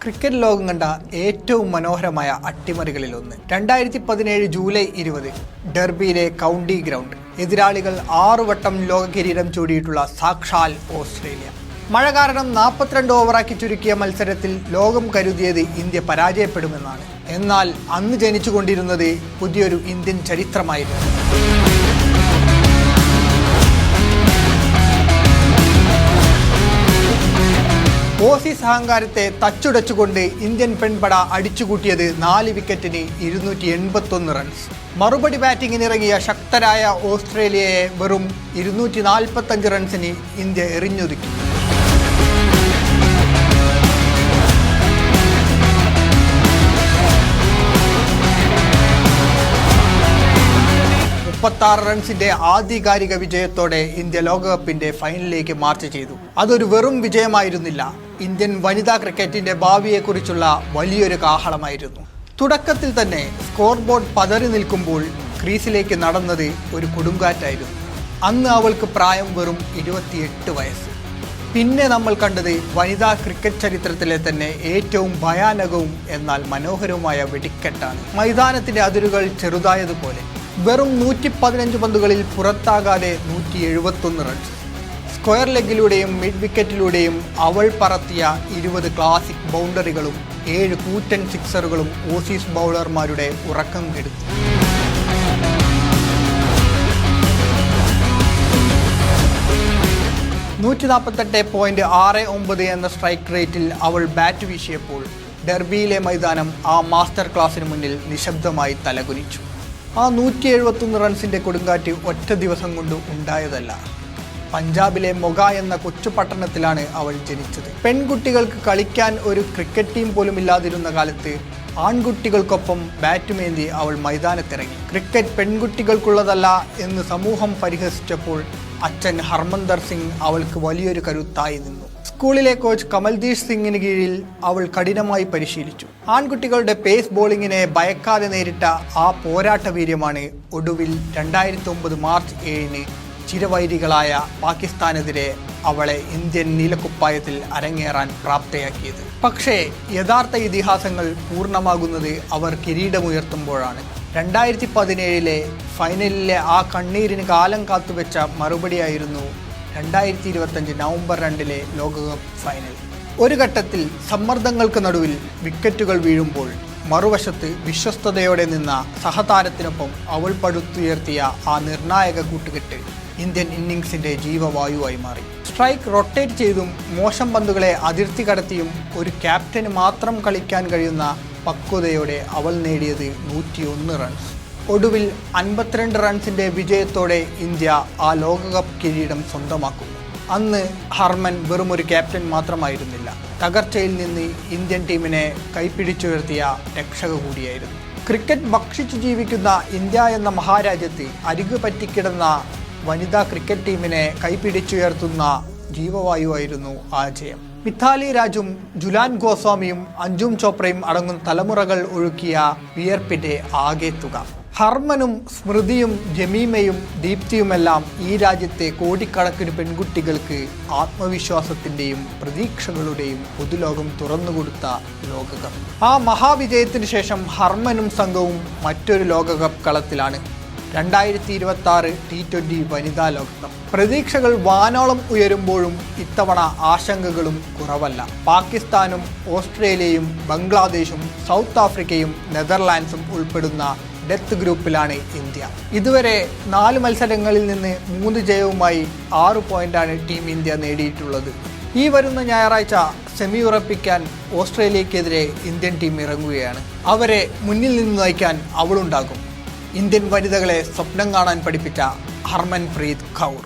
Cricket ലോകം കണ്ട ഏറ്റവും മനോഹരമായ അട്ടിമറികളിലൊന്ന് 2017 ജൂലൈ 20 ഡെർബിയിലെ കൗണ്ടി ഗ്രൗണ്ട്. എതിരാളികൾ 6 വട്ടം ലോക കിരീടം ചൂടിയിട്ടുള്ള സാക്ഷാൽ ഓസ്ട്രേലിയ. മഴ കാരണം 42 ഓവറാക്കി ചുരുക്കിയ മത്സരത്തിൽ ലോകം കരുതിയത് ഇന്ത്യ പരാജയപ്പെടുമെന്നാണ്. എന്നാൽ അന്ന് ജനിച്ചുകൊണ്ടിരുന്നത് പുതിയൊരു ഇന്ത്യൻ ചരിത്രമായിരുന്നു. ഓസീസ് അഹങ്കാരത്തെ തച്ചുടച്ചുകൊണ്ട് ഇന്ത്യൻ പെൺപട അടിച്ചുകൂട്ടിയത് 4 വിക്കറ്റിന് 281 റൺസ്. മറുപടി ബാറ്റിങ്ങിനിറങ്ങിയ ശക്തരായ ഓസ്ട്രേലിയയെ വെറും 245 റൺസിന് ഇന്ത്യ എറിഞ്ഞൊതുക്കി. റൺസിന്റെ ആധികാരിക വിജയത്തോടെ ഇന്ത്യ ലോകകപ്പിന്റെ ഫൈനലിലേക്ക് മാർച്ച് ചെയ്തു. അതൊരു വെറും വിജയമായിരുന്നില്ല, ഇന്ത്യൻ വനിതാ ക്രിക്കറ്റിന്റെ ഭാവിയെക്കുറിച്ചുള്ള വലിയൊരു കാഹളമായിരുന്നു. തുടക്കത്തിൽ തന്നെ സ്കോർ ബോർഡ് പതറി നിൽക്കുമ്പോൾ ക്രീസിലേക്ക് നടന്നത് ഒരു കൊടുങ്കാറ്റായിരുന്നു. അന്ന് അവൾക്ക് പ്രായം വെറും 28 വയസ്സ്. പിന്നെ നമ്മൾ കണ്ടത് വനിതാ ക്രിക്കറ്റ് ചരിത്രത്തിലെ തന്നെ ഏറ്റവും ഭയാനകവും എന്നാൽ മനോഹരവുമായ വെടിക്കെട്ടാണ്. മൈതാനത്തിന്റെ അതിരുകൾ ചെറുതായതുപോലെ വെറും 115 പന്തുകളിൽ പുറത്താകാതെ 171 റൺസ്. സ്ക്വയർ ലെഗിലൂടെയും മിഡ് വിക്കറ്റിലൂടെയും അവൾ പറത്തിയ 20 ക്ലാസിക് ബൗണ്ടറികളും 7 കൂറ്റൻ സിക്സറുകളും ഓസീസ് ബൗളർമാരുടെ ഉറക്കം കെടുത്തി. .68 എന്ന സ്ട്രൈക്ക് റേറ്റിൽ അവൾ ബാറ്റ് വീശിയപ്പോൾ ഡെർബിയിലെ മൈതാനം ആ മാസ്റ്റർ ക്ലാസിന് മുന്നിൽ നിശബ്ദമായി തലകുനിച്ചു. ആ 171 റൺസിൻ്റെ കൊടുങ്കാറ്റ് ഒറ്റ ദിവസം കൊണ്ട് ഉണ്ടായതല്ല. പഞ്ചാബിലെ മൊഗ എന്ന കൊച്ചു പട്ടണത്തിലാണ് അവൾ ജനിച്ചത്. പെൺകുട്ടികൾക്ക് കളിക്കാൻ ഒരു ക്രിക്കറ്റ് ടീം പോലും ഇല്ലാതിരുന്ന കാലത്ത് ആൺകുട്ടികൾക്കൊപ്പം ബാറ്റുമേന്തി അവൾ മൈതാനത്തിറങ്ങി. ക്രിക്കറ്റ് പെൺകുട്ടികൾക്കുള്ളതല്ല എന്ന് സമൂഹം പരിഹസിച്ചപ്പോൾ അച്ഛൻ ഹർമന്ദർ സിംഗ് അവൾക്ക് വലിയൊരു കരുത്തായി നിന്നു. സ്കൂളിലെ കോച്ച് കമൽദീഷ് സിംഗിന് കീഴിൽ അവൾ കഠിനമായി പരിശീലിച്ചു. ആൺകുട്ടികളുടെ പേസ് ബോളിങ്ങിനെ ഭയക്കാതെ നേരിട്ട ആ പോരാട്ട വീര്യമാണ് ഒടുവിൽ 2009 മാർച്ച് 7 ചിരവൈരികളായ പാകിസ്ഥാനെതിരെ അവളെ ഇന്ത്യൻ നീലക്കുപ്പായത്തിൽ അരങ്ങേറാൻ പ്രാപ്തയാക്കിയത്. പക്ഷേ യഥാർത്ഥ ഇതിഹാസങ്ങൾ പൂർണ്ണമാകുന്നത് അവർ കിരീടമുയർത്തുമ്പോഴാണ്. 2017 ഫൈനലിലെ ആ കണ്ണീരിന് കാലം കാത്തുവെച്ച മറുപടിയായിരുന്നു 2025 നവംബർ 2 ലോകകപ്പ് ഫൈനൽ. ഒരു ഘട്ടത്തിൽ സമ്മർദ്ദങ്ങൾക്ക് നടുവിൽ വിക്കറ്റുകൾ വീഴുമ്പോൾ മറുവശത്ത് വിശ്വസ്തയോടെ നിന്ന സഹതാരത്തിനൊപ്പം അവൾ പടുത്തുയർത്തിയ ആ നിർണായക കൂട്ടുകെട്ട് ഇന്ത്യൻ ഇന്നിങ്സിന്റെ ജീവവായുവായി മാറി. സ്ട്രൈക്ക് റൊട്ടേറ്റ് ചെയ്തും മോശം പന്തുകളെ അതിർത്തി കടത്തിയും ഒരു ക്യാപ്റ്റന് മാത്രം കളിക്കാൻ കഴിയുന്ന പക്വതയോടെ അവൾ നേടിയത് 101 റൺസ്. ഒടുവിൽ 52 റൺസിന്റെ വിജയത്തോടെ ഇന്ത്യ ആ ലോകകപ്പ് കിരീടം സ്വന്തമാക്കുന്നു. അന്ന് ഹർമൻ വെറും ഒരു ക്യാപ്റ്റൻ മാത്രമായിരുന്നില്ല, തകർച്ചയിൽ നിന്ന് ഇന്ത്യൻ ടീമിനെ കൈപ്പിടിച്ചുയർത്തിയ രക്ഷക കൂടിയായിരുന്നു. ക്രിക്കറ്റ് ഭക്ഷിച്ചു ജീവിക്കുന്ന ഇന്ത്യ എന്ന മഹാരാജ്യത്ത് അരികു പറ്റിക്കിടന്ന വനിതാ ക്രിക്കറ്റ് ടീമിനെ കൈപ്പിടിച്ചുയർത്തുന്ന ജീവവായുവായിരുന്നു ആ ജയം. മിഥാലി രാജും ജുലാൻ ഗോസ്വാമിയും അഞ്ജും ചോപ്രയും അടങ്ങുന്ന തലമുറകൾ ഒഴുക്കിയ വിയർപ്പിന്റെ ആകെ തുക. ഹർമനും സ്മൃതിയും ജമീമയും ദീപ്തിയുമെല്ലാം ഈ രാജ്യത്തെ കോടിക്കണക്കിന് പെൺകുട്ടികൾക്ക് ആത്മവിശ്വാസത്തിൻ്റെയും പ്രതീക്ഷകളുടെയും പുതുലോകം തുറന്നുകൊടുത്ത ലോകകപ്പ്. ആ മഹാവിജയത്തിന് ശേഷം ഹർമനും സംഘവും മറ്റൊരു ലോകകപ്പ് കളത്തിലാണ്. 2026 T20 വനിതാ ലോകകപ്പ്. പ്രതീക്ഷകൾ വാനോളം ഉയരുമ്പോഴും ഇത്തവണ ആശങ്കകളും കുറവല്ല. പാകിസ്ഥാനും ഓസ്ട്രേലിയയും ബംഗ്ലാദേശും സൗത്ത് ആഫ്രിക്കയും നെതർലാൻഡ്സും ഉൾപ്പെടുന്ന ഡെത്ത് ഗ്രൂപ്പിലാണ് ഇന്ത്യ. ഇതുവരെ 4 മത്സരങ്ങളിൽ നിന്ന് 3 ജയവുമായി 6 പോയിന്റാണ് ടീം ഇന്ത്യ നേടിയിട്ടുള്ളത്. ഈ വരുന്ന ഞായറാഴ്ച സെമി ഉറപ്പിക്കാൻ ഓസ്ട്രേലിയക്കെതിരെ ഇന്ത്യൻ ടീം ഇറങ്ങുകയാണ്. അവരെ മുന്നിൽ നിന്ന് നയിക്കാൻ അവളുണ്ടാകും. ഇന്ത്യൻ വനിതകളെ സ്വപ്നം കാണാൻ പഠിപ്പിച്ച ഹർമൻപ്രീത് കൗർ.